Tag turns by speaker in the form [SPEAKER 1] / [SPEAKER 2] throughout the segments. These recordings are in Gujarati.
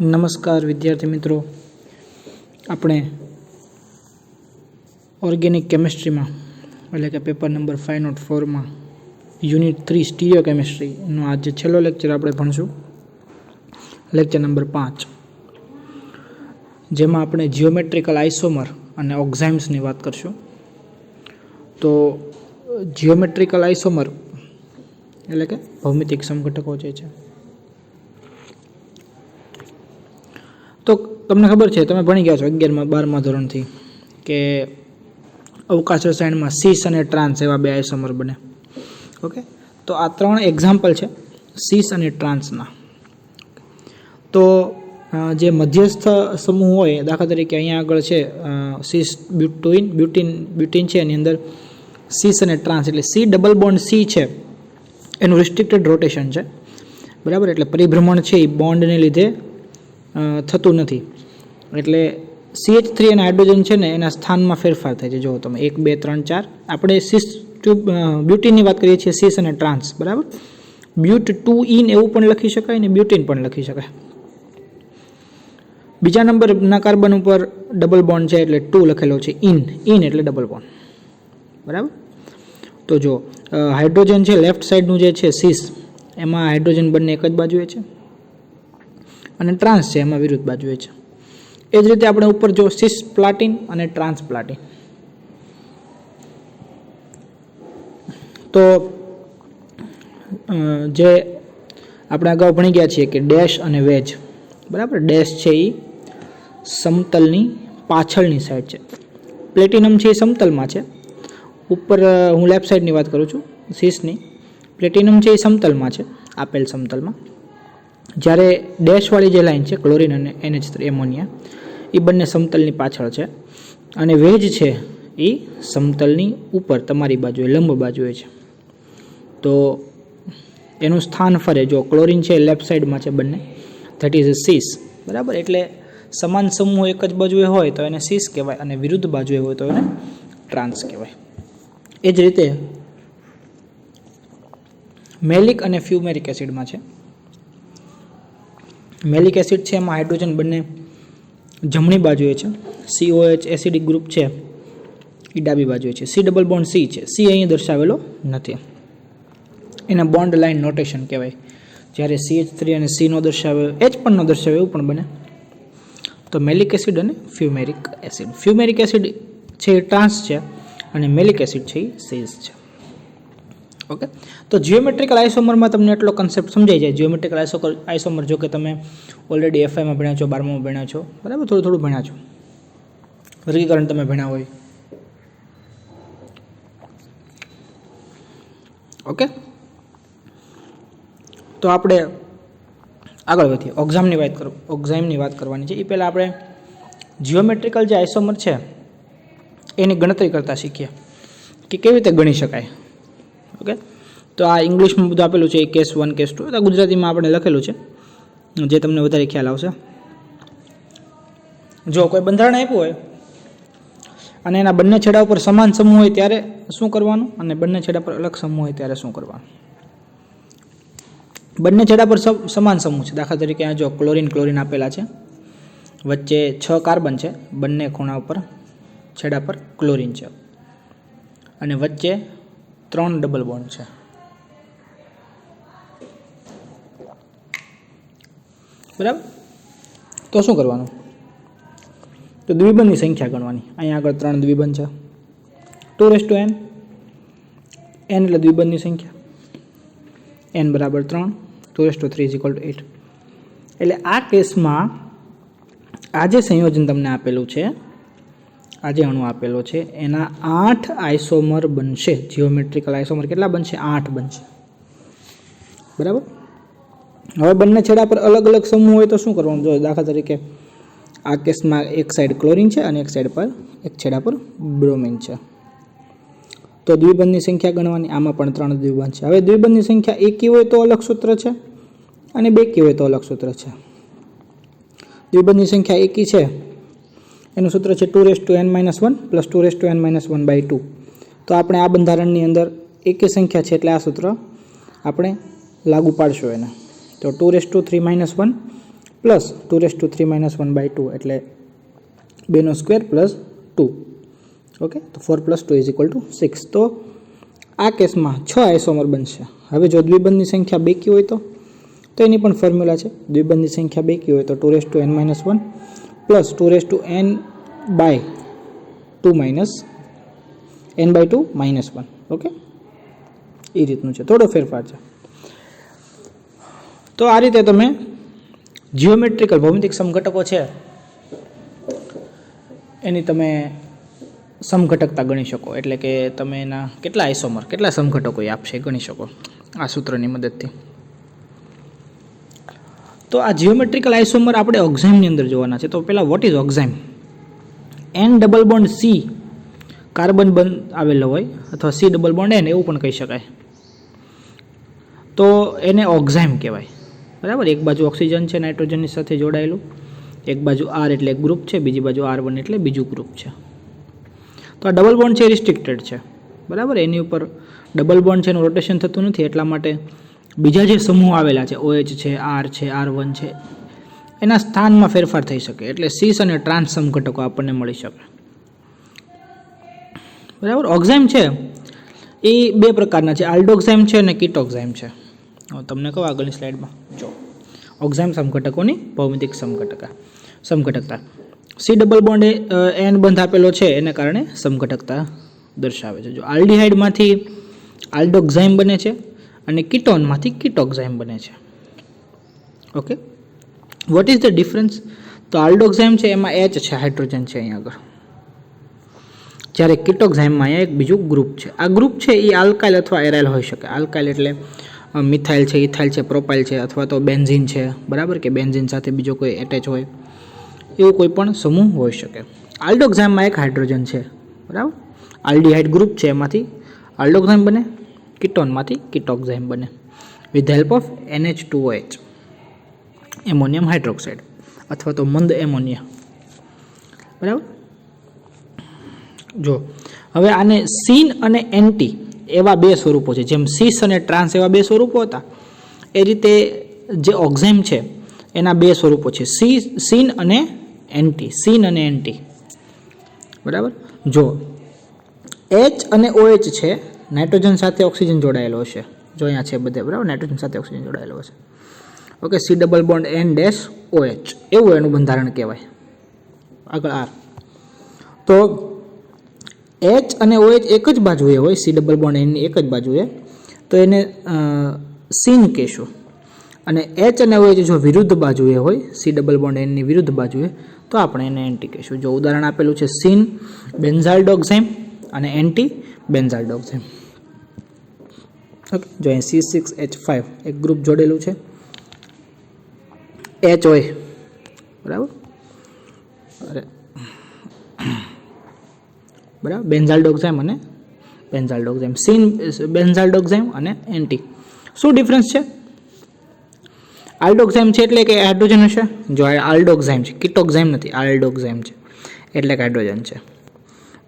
[SPEAKER 1] નમસ્કાર વિદ્યાર્થી મિત્રો, આપણે ઓર્ગેનિક કેમિસ્ટ્રીમાં એટલે કે પેપર નંબર 504માં યુનિટ 3 સ્ટીરિયો કેમિસ્ટ્રીનો આજે છેલ્લો લેક્ચર આપણે ભણશું, લેક્ચર નંબર 5, જેમાં આપણે જિયોમેટ્રિકલ આઇસોમર અને ઓક્ઝાઇમ્સની વાત કરશું. તો જિયોમેટ્રિકલ આઇસોમર એટલે કે ભૌમિતિક સમઘટકો જે છે, તો તમને ખબર છે, તમે ભણી ગયા છો 11માં 12મા ધોરણથી કે અવકાશ રસાયણમાં સીસ અને ટ્રાન્સ એવા બે આઇસોમર બને. ઓકે, તો આ 3 એક્ઝામ્પલ છે સીસ અને ટ્રાન્સના. તો જે મધ્યસ્થ સમૂહ હોય, દાખલા તરીકે અહીંયા આગળ છે સીસ બ્યુટીન છે, એની અંદર સીસ અને ટ્રાન્સ એટલે સી ડબલ બોન્ડ સી છે એનું રિસ્ટ્રિક્ટેડ રોટેશન છે, બરાબર. એટલે પરિભ્રમણ છે એ બોન્ડને લીધે થતું નથી, એટલે CH3 અને હાઇડ્રોજન છે ને એના સ્થાનમાં ફેરફાર થાય છે. જો તમે 1 2 3 4 આપણે સીસ બ્યુટીનની વાત કરીએ છીએ, સીસ અને ટ્રાન્સ, બરાબર. બ્યુટ 2 ઇન એવું પણ લખી શકાય ને બ્યુટીન પણ લખી શકાય. બીજા નંબરના કાર્બન ઉપર ડબલ બોન્ડ છે એટલે 2 લખેલો છે, ઇન એટલે ડબલ બોન્ડ, બરાબર. તો જો હાઇડ્રોજન છે લેફ્ટ સાઈડનું જે છે સીસ, એમાં હાઇડ્રોજન બંને એક જ બાજુએ છે અને ટ્રાન્સ છે એમાં વિરુદ્ધ બાજુએ છે. એ જ રીતે આપણે ઉપર જો સિસ પ્લાટિન અને ટ્રાન્સ પ્લાટિન, તો જે આપણે અગાઉ ભણી ગયા છીએ કે ડેશ અને વેજ, બરાબર. ડેશ છે એ સમતલની પાછળની સાઈડ છે, પ્લેટિનમ છે એ સમતલમાં છે. ઉપર હું લેફ્ટ સાઈડની વાત કરું છું સિસની. પ્લેટિનમ છે એ સમતલમાં છે, આપેલ સમતલમાં, જ્યારે ડેશવાળી જે લાઈન છે ક્લોરિન અને NH3 એમોનિયા, એ બંને સમતલની પાછળ છે. અને વેજ છે એ સમતલની ઉપર તમારી બાજુએ લંબ બાજુએ છે. તો એનું સ્થાન ફરે, જો ક્લોરિન છે લેફ્ટ સાઈડમાં છે બંને, ધેટ ઇઝ અ સીસ, બરાબર. એટલે સમાન સમૂહ એક જ બાજુએ હોય તો એને સીસ કહેવાય અને વિરુદ્ધ બાજુએ હોય તો એને ટ્રાન્સ કહેવાય. એ જ રીતે મેલિક અને ફ્યુમેરિક એસિડમાં છે. મેલિક એસિડ છે એમાં હાઇડ્રોજન બંને જમણી બાજુએ છે, COH એસિડિક ગ્રુપ છે એ ડાબી બાજુએ છે, સી ડબલ બોન્ડ સી છે, સી અહીં દર્શાવેલો નથી, એને બોન્ડ લાઇન નોટેશન કહેવાય. જ્યારે CH3 અને સી નો દર્શાવે, H પણ ન દર્શાવે એવું પણ બને. તો મેલિક એસિડ અને ફ્યુમેરિક એસિડ. ફ્યુમેરિક એસિડ છે એ ટ્રાન્સ છે અને મેલિક એસિડ છે એ સીસ છે. ઓકે, તો જિયોમેટ્રિકલ આઇસોમરમાં તમને એટલો કન્સેપ્ટ સમજાઈ જાય. જિયોમેટ્રિકલ આઇસોમર જો કે તમે ઓલરેડી FIમાં ભણ્યા છો, 12માં ભણ્યા છો, બરાબર, થોડું ભણ્યા છો, વર્ગીકરણ તમે ભણ્યા હોય. ઓકે, તો આપણે આગળ વધીએ. ઓક્ઝાઇમની વાત કરવાની છે. એ પહેલાં આપણે જિયોમેટ્રિકલ જે આઇસોમર છે એની ગણતરી કરતાં શીખીએ કે કેવી રીતે ગણી શકાય. ઓકે, તો આ ઇંગ્લિશમાં બધું આપેલું છે, કેસ 1 કેસ 2, તો ગુજરાતીમાં આપણે લખેલું છે જે તમને વધારે ખ્યાલ આવશે. જો કોઈ બંધારણ આપ્યું હોય અને એના બંને છેડા ઉપર સમાન સમૂહ હોય ત્યારે શું કરવાનું, અને બંને છેડા પર અલગ સમૂહ હોય ત્યારે શું કરવાનું. બંને છેડા પર સમાન સમૂહ છે, દાખલા તરીકે આ જો ક્લોરિન આપેલા છે, વચ્ચે 6 કાર્બન છે, બંને ખૂણા ઉપર છેડા પર ક્લોરિન છે, અને વચ્ચે 3 ડબલ બોન્ડ છે, બરાબર. તો શું કરવાનું, તો દ્વિબંધની સંખ્યા ગણવાની. અહીંયા આગળ 3 દ્વિબંધ છે, 2n, n એટલે દ્વિબંધની સંખ્યા, n બરાબર 3, 2 = 8. એટલે આ કેસમાં આ જે સંયોજન તમને આપેલું છે, આ જે અણુ આપેલો છે એના 8 આઇસોમર બનશે. જિયોમેટ્રિકલ આઇસોમર કેટલા બનશે? 8 બનશે, બરાબર. હવે બંને છેડા પર અલગ અલગ સમૂહ હોય તો શું કરવાનું? જો દાખલા તરીકે આ કેસમાં એક સાઈડ ક્લોરિન છે અને એક છેડા પર બ્રોમિન છે, તો દ્વિબંધની સંખ્યા ગણવાની. આમાં પણ 3 દ્વિબંધ છે. હવે દ્વિબંધની સંખ્યા એકી હોય તો અલગ સૂત્ર છે અને બેકી હોય તો અલગ સૂત્ર છે. દ્વિબંધની સંખ્યા એકી છે એનું સૂત્ર છે 2n - 1 + 2n - 1/2. તો આપણે આ બંધારણની અંદર એકી સંખ્યા છે એટલે આ સૂત્ર આપણે લાગુ પાડશું એને. તો 2 - 3 - 1 પ્લસ 2⁻³ - 1/2 એટલે 2² + 2. ઓકે, તો 4 + 2 = 6. તો આ કેસમાં 6 આઇસોમર બનશે. હવે જો દ્વિબંધની સંખ્યા બેકી હોય તો એની પણ ફોર્મ્યુલા છે. દ્વિબંધની સંખ્યા બેકી હોય તો 2n - 1 plus 2n/2 - n/2 - 1. Okay, એ રીતનું છે, થોડો ફેરફાર છે. તો આ રીતે તમે જીઓમેટ્રિકલ ભૌમિતિક સમઘટકો છે એની તમે સમઘટકતા ગણી શકો. એટલે કે તમે એના કેટલા આઇસોમર, કેટલા સમઘટકો આપશે ગણી શકો આ સૂત્રની મદદથી. તો આ જીઓમેટ્રિકલ આઇસોમર આપણે ઓક્ઝાઇમની અંદર જોવાના છે. તો પહેલાં what is oxime? N double bond C carbon બંધ આવેલો હોય અથવા C ડબલ બોન્ડ N એવું પણ કહી શકાય. તો એને ઓક્ઝાઇમ કહેવાય. બરાબર, એક બાજુ ઓક્સિજન છે નાઇટ્રોજનની સાથે જોડાયેલું, એક બાજુ R એટલે એક ગ્રુપ છે, બીજી બાજુ R1 એટલે બીજું ગ્રુપ છે. તો આ ડબલ બોન્ડ છે રિસ્ટ્રિક્ટેડ છે. બરાબર, એની ઉપર ડબલ બોન્ડ છે એનું રોટેશન થતું નથી, એટલા માટે બીજા જે સમૂહ આવેલા છે OH છે, R છે, R1 છે, એના સ્થાનમાં ફેરફાર થઈ શકે. એટલે સીસ અને ટ્રાન્સ સમઘટકો આપણને મળી શકે. બરાબર, ઓક્ઝાઇમ છે એ બે પ્રકારના છે, આલ્ડોક્ઝાઇમ છે અને કીટોક્ઝાઇમ છે. તમને કહું આગળની સ્લાઇડમાં જો ઓક્ઝાઇમ સમઘટકોની ભૌમિતિક સમઘટકતા. C ડબલ બોન્ડ N બંધ આપેલો છે એને કારણે સમઘટકતા દર્શાવે છે. જો આલ્ડિહાઇડમાંથી આલ્ડોક્ઝાઇમ બને છે અને કીટોનમાંથી કીટોક્ઝાઇમ બને છે. Okay, what is the difference? તો આલ્ડોક્ઝાઇમ છે એમાં H છે, હાઇડ્રોજન છે અહીંયા આગળ, જ્યારે કીટોક્ઝાઇમમાં અહીંયા એક બીજું ગ્રુપ છે. આ ગ્રુપ છે એ આલ્કાઇલ અથવા એરાઇલ હોઈ શકે. આલ્કાઇલ એટલે મિથાઇલ છે, ઇથાઇલ છે, પ્રોપાઇલ છે, અથવા તો બેન્ઝીન છે. બરાબર, કે બેન્ઝીન સાથે બીજો કોઈ એટેચ હોય એવું કોઈ પણ સમૂહ હોઈ શકે. આલ્ડોક્ઝાઇમમાં એક હાઇડ્રોજન છે. બરાબર, આલ્ડિહાઇડ ગ્રુપ છે એમાંથી આલ્ડોક્ઝાઇમ બને, કીટોનમાંથી કીટોક્ઝાઇમ બને with help of NH2OH ammonium hydroxide અથવા તો મંદ એમોનિયા. બરાબર, જો હવે આને સીન અને એન્ટી એવા બે સ્વરૂપો છે. જેમ સીસ અને ટ્રાન્સ એવા બે સ્વરૂપો હતા, એ રીતે જે ઓક્ઝાઇમ છે એના બે સ્વરૂપો છે, સીન અને એન્ટી. બરાબર, જો H અને OH છે, નાઇટ્રોજન સાથે ઓક્સિજન જોડાયેલો હશે. જો અહીંયા છે બધે, બરાબર, નાઇટ્રોજન સાથે ઓક્સિજન જોડાયેલો હશે. Okay, C double bond N-OH એવું એનું બંધારણ કહેવાય. આગળ R. તો H અને OH એક જ બાજુએ હોય, C ડબલ બોન્ડ N ની એક જ બાજુએ, તો એને સીન કહેશું. અને H અને OH જો વિરુદ્ધ બાજુએ હોય, C ડબલ બોન્ડ N ની વિરુદ્ધ બાજુએ, તો આપણે એને એન્ટી કહીશું. જો ઉદાહરણ આપેલું છે સીન બેન્ઝાલ્ડોક્ઝાઇમ અને એન્ટી બેન્ઝાલ્ડોક્ઝાઇમ. ઓકે, જો અહીં C6H5 એક ગ્રુપ જોડેલું છે, H હોય, બરાબર, બેન્ઝાલ્ડોક્ઝાઇમ અને બેન્ઝાલ્ડોક્ઝાઇમ, સીન બેન્ઝાલ્ડોક્ઝાઇમ અને એન્ટી. શું ડિફરન્સ છે? આલ્ડોક્ઝાઇમ છે એટલે કે હાઇડ્રોજન હશે. જો આલ્ડોક્ઝાઇમ છે, કીટોક્ઝાઇમ નથી, આલ્ડોક્ઝાઇમ છે એટલે કે હાઇડ્રોજન છે.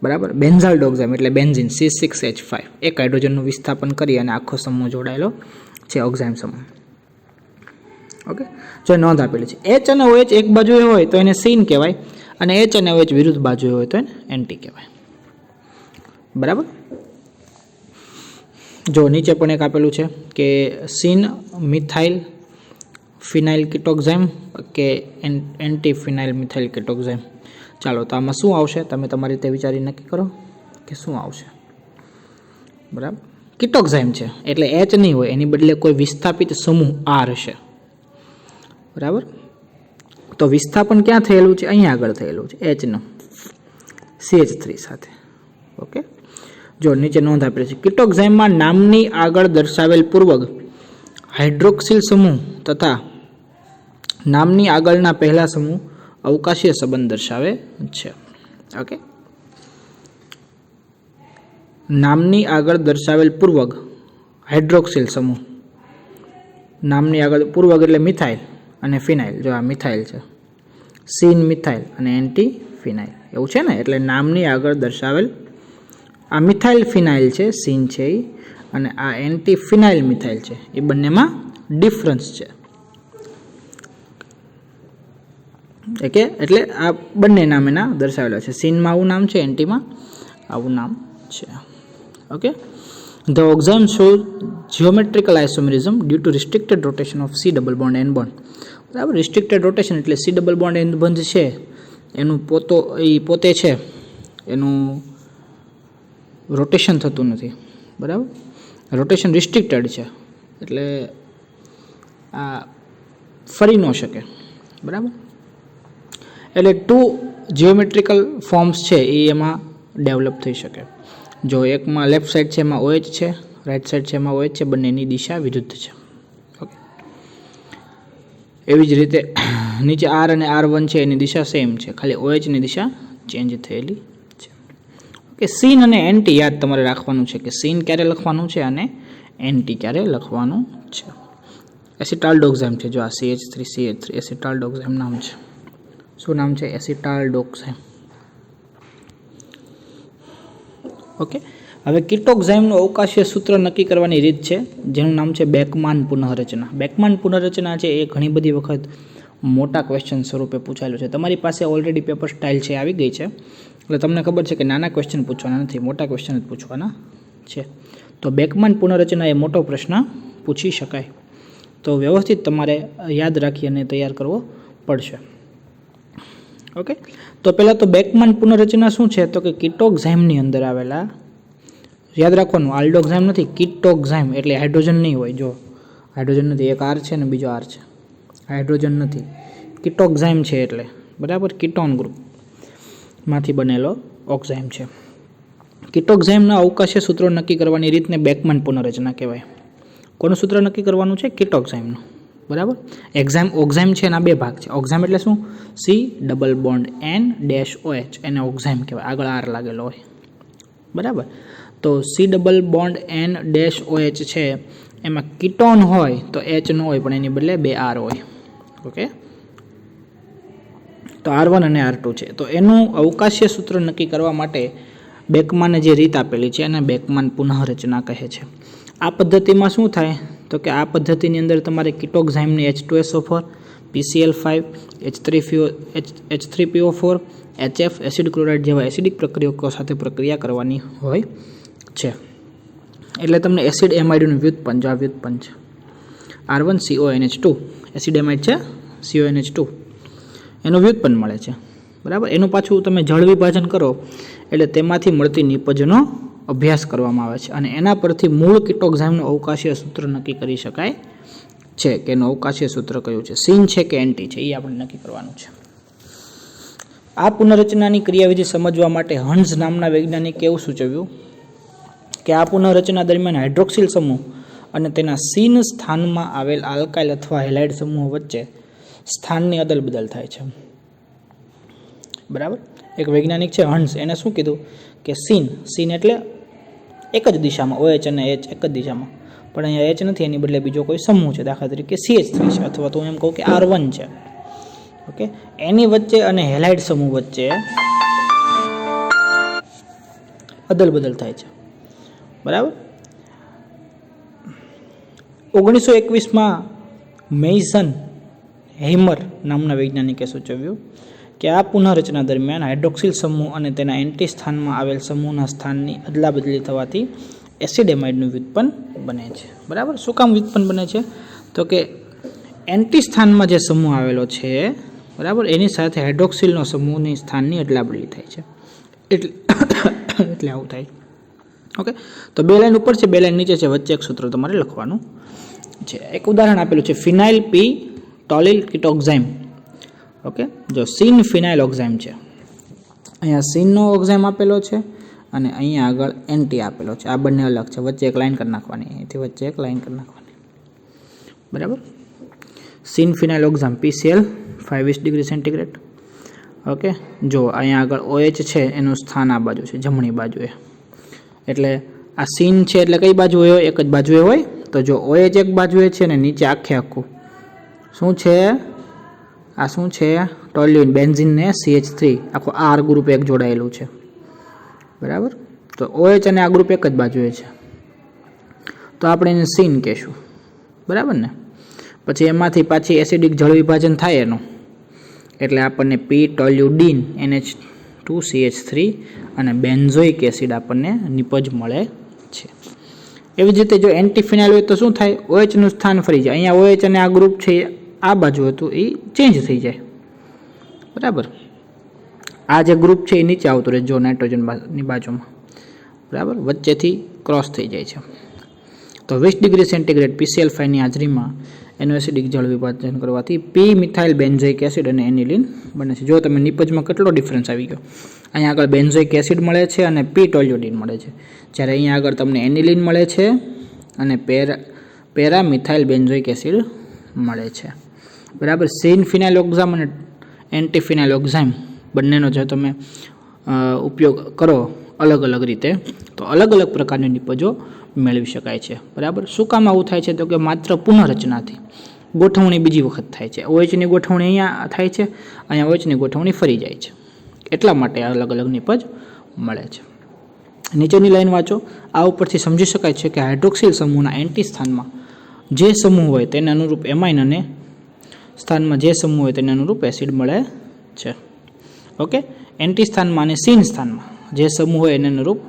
[SPEAKER 1] બરાબર, બેન્ઝાલ્ડોક્ઝાઇમ એટલે બેન્ઝીન C6H5 એક હાઇડ્રોજનનું વિસ્થાપન કરી અને આખો સમૂહ જોડાયેલો છે, ઓક્ઝાઇમ સમૂહ. ઓકે, જો નોંધ આપેલી છે H અને OH એક બાજુએ હોય તો એને સીન કહેવાય, અને H અને OH વિરુદ્ધ બાજુએ હોય તો એને એન્ટી કહેવાય. બરાબર, જો નીચે પણ એક આપેલું છે કે સીન મિથાઇલ ફિનાઇલ કીટોક્ઝાઇમ કે એન્ટી ફિનાઇલ મિથાઇલ કીટોક્ઝાઇમ. ચાલો, તો આમાં શું આવશે તમે તમારી રીતે વિચારી નક્કી કરો કે શું આવશે. બરાબર, કીટોક્ઝાઇમ છે એટલે H નહીં હોય, એની બદલે કોઈ વિસ્થાપિત સમૂહ R હશે. બરાબર, તો વિસ્થાપન ક્યાં થયેલું છે? અહીંયા આગળ થયેલું છે H નું CH3 સાથે. ઓકે, જો નીચે નોંધ આપેલી છે કીટોક્ઝાઇમમાં નામની આગળ દર્શાવેલ પૂર્વક હાઇડ્રોક્સિલ સમૂહ તથા નામની આગળના પહેલા સમૂહ અવકાશીય સંબંધ દર્શાવે છે. ઓકે, નામની આગળ દર્શાવેલ પૂર્વક હાઇડ્રોક્સિલ સમૂહ, નામની આગળ પૂર્વક એટલે મિથાઇલ અને ફિનાઇલ. જો આ મિથાઇલ છે, સીન મિથાઇલ અને એન્ટી ફિનાઇલ એવું છે ને, એટલે નામની આગળ દર્શાવેલ આ મિથાઇલ ફિનાઇલ છે, સીન છે એ, અને આ એન્ટી ફિનાઇલ મિથાઇલ છે, એ બંનેમાં ડિફરન્સ છે. કે એટલે આ બંને નામ એના દર્શાવેલા છે. સીનમાં આવું નામ છે, એન્ટીમાં આવું નામ છે. Okay, the oxime show geometrical isomerism due to restricted rotation of C double bond N bond. બરાબર, રિસ્ટ્રિક્ટેડ રોટેશન એટલે C ડબલ બોન્ડ N બંધ છે એનું પોતે છે એનું રોટેશન થતું નથી. બરાબર, રોટેશન રિસ્ટ્રિક્ટેડ છે એટલે આ ફરી ન શકે. બરાબર, એટલે 2 જીઓમેટ્રિકલ ફોર્મ્સ છે એ એમાં ડેવલપ થઈ શકે. જો એકમાં લેફ્ટ સાઈડ છે એમાં OH છે, રાઈટ સાઈડ છે એમાં OH છે, બંનેની દિશા વિરુદ્ધ છે. ઓકે, એવી જ રીતે નીચે R અને R1 છે એની દિશા સેમ છે, ખાલી OHની દિશા ચેન્જ થયેલી છે. ઓકે, સીન અને એન્ટી યાદ તમારે રાખવાનું છે કે સીન ક્યારે લખવાનું છે અને એન્ટી ક્યારે લખવાનું છે. એસિટાલ્ડોક્સાઇમ છે, જો આ CH3 એસિટાલ્ડોક્સાઇમ નામ છે. શું નામ છે? એસિટાલ્ડોક્સાઇમ. ઓકે, હવે કિટોક્સાઇમનું અવકાશીય સૂત્ર નક્કી કરવાની રીત છે જેનું નામ છે બેકમાન પુનઃરચના. બેકમાન પુનઃરચના છે એ ઘણી બધી વખત મોટા ક્વેશ્ચન સ્વરૂપે પૂછાયેલું છે. તમારી પાસે ઓલરેડી પેપર સ્ટાઇલ છે આવી ગઈ છે એટલે તમને ખબર છે કે નાના ક્વેશ્ચન પૂછવાના નથી, મોટા ક્વેશ્ચન જ પૂછવાના છે. તો બેકમાન પુનઃરચના એ મોટો પ્રશ્ન પૂછી શકાય, તો વ્યવસ્થિત તમારે યાદ રાખી અને તૈયાર કરવો પડશે. ઓકે, તો પહેલાં તો બેકમાન પુનઃરચના શું છે? તો કે કિટોક્સાઇમની અંદર આવેલા, યાદ રાખવાનું આલ્ડોક્સાઇમ નથી, કિટોક્સાઇમ એટલે હાઇડ્રોજન નહીં હોય. જો હાઇડ્રોજન નથી, એક R છે ને બીજો R છે, હાઇડ્રોજન નથી. કિટોક્સાઇમ છે એટલે બરાબર કીટોન ગ્રુપમાંથી બનેલો ઓક્સાઇમ છે. કિટોક્સાઇમના અવકાશીય સૂત્રો નક્કી કરવાની રીતને બેકમાન પુનઃરચના કહેવાય. કોનું સૂત્ર નક્કી કરવાનું છે? કિટોક્સાઇમનું. બરાબર, ઓક્સાઇમ છે એના બે ભાગ છે. ઓક્સાઇમ એટલે શું? C ડબલ બોન્ડ N-OH એને ઓક્સાઇમ કહેવાય, આગળ R લાગેલો હોય. બરાબર, તો C ડબલ બોન્ડ N-OH છે એમાં કીટોન હોય તો H ન હોય પણ એની બદલે 2 R હોય. ઓકે, તો R1 અને R2 છે. તો એનું અવકાશીય સૂત્ર નક્કી કરવા માટે બેકમાને જે રીત આપેલી છે એને બેકમાન પુનઃરચના કહે છે. આ પદ્ધતિમાં શું થાય? તો કે આ પદ્ધતિની અંદર તમારે કિટોક્સાઇમની H2SO4, PCl5, H3PO4, HF, acid chloride જેવા એસિડિક પ્રક્રિયકો સાથે પ્રક્રિયા કરવાની હોય છે. એટલે તમને એસિડ એમાઇડનું વ્યુત્પન્ન, જો આ વ્યુત્પન્ન છે R1CONH2, એસિડ એમાઇડ છે CONH2, એનું વ્યુત્પન્ન મળે છે. બરાબર, એનું પાછું તમે જળ વિભાજન કરો એટલે તેમાંથી મળતી નિપજનો અભ્યાસ કરવામાં આવે છે અને એના પરથી મૂળ કિટોક્સાઇમનું અવકાશીય સૂત્ર નક્કી કરી શકાય છે કે એનું અવકાશીય સૂત્ર કયું છે, સીન છે કે એન્ટી છે, એ આપણે નક્કી કરવાનું છે. આ પુનઃરચનાની ક્રિયાવિધિ સમજવા માટે હન્સ નામના વૈજ્ઞાનિકે એવું સૂચવ્યું કે આ પુનઃરચના દરમિયાન હાઇડ્રોક્સિલ સમૂહ અને તેના સીન સ્થાનમાં આવેલ આલ્કાઇલ અથવા હેલાઇડ સમૂહ વચ્ચે સ્થાનની અદલ બદલ થાય છે. બરાબર, એક વૈજ્ઞાનિક છે હન્સ, એને શું કીધું કે સીન એટલે એક જ દિશામાં, OH અને H એક જ દિશામાં, પણ અહીંયા H નથી, એની બદલે બીજો કોઈ સમૂહ છે, દાખલા તરીકે CH3 છે અથવા તો હું એમ કહું કે R1 છે. ઓકે, એની વચ્ચે અને હેલાઇડ સમૂહ વચ્ચે અદલ બદલ થાય છે. બરાબર, 1921માં મેઇસન હેઇમર નામના વૈજ્ઞાનિકે સૂચવ્યું કે આ પુનઃરચના દરમિયાન હાઇડ્રોક્સિલ સમૂહ અને તેના એન્ટી સ્થાનમાં આવેલ સમૂહના સ્થાનની અદલાબદલી થવાથી એસિડ એમાઇડનું વ્યુત્પન્ન બને છે. બરાબર, શું કામ વ્યુત્પન્ન બને છે? તો કે એન્ટી સ્થાનમાં જે સમૂહ આવેલો છે, બરાબર, એની સાથે હાઇડ્રોક્સિલનો સમૂહની સ્થાનની અદલાબદલી થાય છે એટલે આવું થાય. ઓકે, તો 2 લાઈન ઉપર છે, 2 લાઈન નીચે છે, વચ્ચે એક સૂત્ર તમારે લખવાનું છે. એક ઉદાહરણ આપેલું છે ફિનાઇલ P ટોલિલ કિટોક્સાઇમ. ઓકે, જો સીન ફિનાઇલ ઓક્સાઇમ છે, અહીંયા સીનનો ઓક્સાઇમ આપેલો છે અને અહીંયા આગળ એન્ટી આપેલો છે. આ બંને અલગ છે, વચ્ચે એક લાઈન કરી નાખવાની, અહીંથી વચ્ચે એક લાઈન કરી નાખવાની. બરાબર, સીન ફિનાઇલ ઓક્સાઇમ PCl 25 ડિગ્રી સેન્ટીગ્રેડ. ઓકે, જો અહીંયા આગળ OH છે એનું સ્થાન આ બાજુ છે, જમણી બાજુએ, એટલે આ સીન છે એટલે કઈ બાજુ હોય? એક જ બાજુએ હોય. તો જો OH એક બાજુએ છે ને નીચે આખે આખું શું છે? આ શું છે? ટોલ્યુઇન, બેન્ઝીન ને CH3 આખું R ગ્રુપ એક જોડાયેલું છે. બરાબર, તો OH અને આ ગ્રુપ એક જ બાજુએ છે, તો આપણે એને સીન કહેશું. બરાબર ને, પછી એમાંથી પાછી એસિડિક જળ વિભાજન થાય એનું, એટલે આપણને પી ટોલ્યુડીન NH2CH3 અને બેન્ઝોઇક એસિડ આપણને નિપજ મળે છે. એવી જ રીતે જો એન્ટી ફિનાઇલ હોય તો શું થાય, OH નું સ્થાન ફરી જાય. અહીંયા OH અને આ ગ્રુપ છે આ બાજુ હતું એ ચેન્જ થઈ જાય, બરાબર. આ જે ગ્રુપ છે એ નીચે આવતું રહે જો નાઇટ્રોજનની બાજુમાં, બરાબર, વચ્ચેથી ક્રોસ થઈ જાય છે. તો 20 ડિગ્રી સેન્ટીગ્રેડ PCl5 ની હાજરીમાં એનું એસિડિક જળ વિભાજન કરવાથી પી મિથાઇલ બેન્ઝોઇક એસિડ અને એનિલિન બને છે. જો તમે નિપજમાં કેટલો ડિફરન્સ આવી ગયો. અહીંયા આગળ બેન્ઝોઇક એસિડ મળે છે અને પી ટોલ્યુડીન મળે છે, જ્યારે અહીંયા આગળ તમને એનિલિન મળે છે અને પેરા મિથાઇલ બેન્ઝોઇક એસિડ મળે છે, બરાબર. સિન ફિનાઇલોક્ઝામ અને એન્ટી ફિનાઇલોક્ઝામ બંનેનો જો તમે ઉપયોગ કરો અલગ અલગ રીતે તો અલગ અલગ પ્રકારની નિપજો મેળવી શકાય છે, બરાબર. શું કામ આવું થાય છે, તો કે માત્ર પુનઃરચનાથી ગોઠવણી બીજી વખત થાય છે. OHની ગોઠવણી અહીંયા થાય છે, અહીંયા OHની ગોઠવણી ફરી જાય છે, એટલા માટે અલગ અલગ નિપજ મળે છે. નીચેની લાઈન વાંચો. આ ઉપરથી સમજી શકાય છે કે હાઇડ્રોક્સિલ સમૂહના એન્ટી સ્થાનમાં જે સમૂહ હોય તેને અનુરૂપ એમાઇન અને સ્થાનમાં જે સમૂહ હોય તેને અનુરૂપ એસિડ મળે છે. ઓકે, એન્ટી સ્થાનમાં અને સીન સ્થાનમાં જે સમૂહ હોય એને અનુરૂપ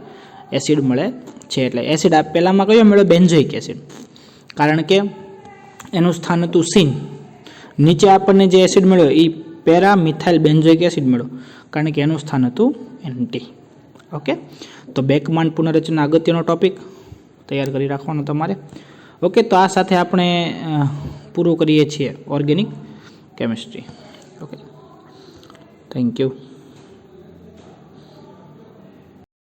[SPEAKER 1] એસિડ મળે છે. એટલે એસિડ આ પહેલામાં કયો મળ્યો, બેન્ઝોઇક એસિડ, કારણ કે એનું સ્થાન હતું સીન. નીચે આપણને જે એસિડ મળ્યો એ પેરા મિથાઇલ બેન્ઝોઇક એસિડ મળ્યો, કારણ કે એનું સ્થાન હતું એન્ટી. ઓકે, તો બેકમાન પુનઃરચના અગત્યનો ટોપિક તૈયાર કરી રાખવાનો તમારે. ઓકે, તો આ સાથે આપણે પૂરું કરીએ છીએ organic chemistry. Okay, thank you.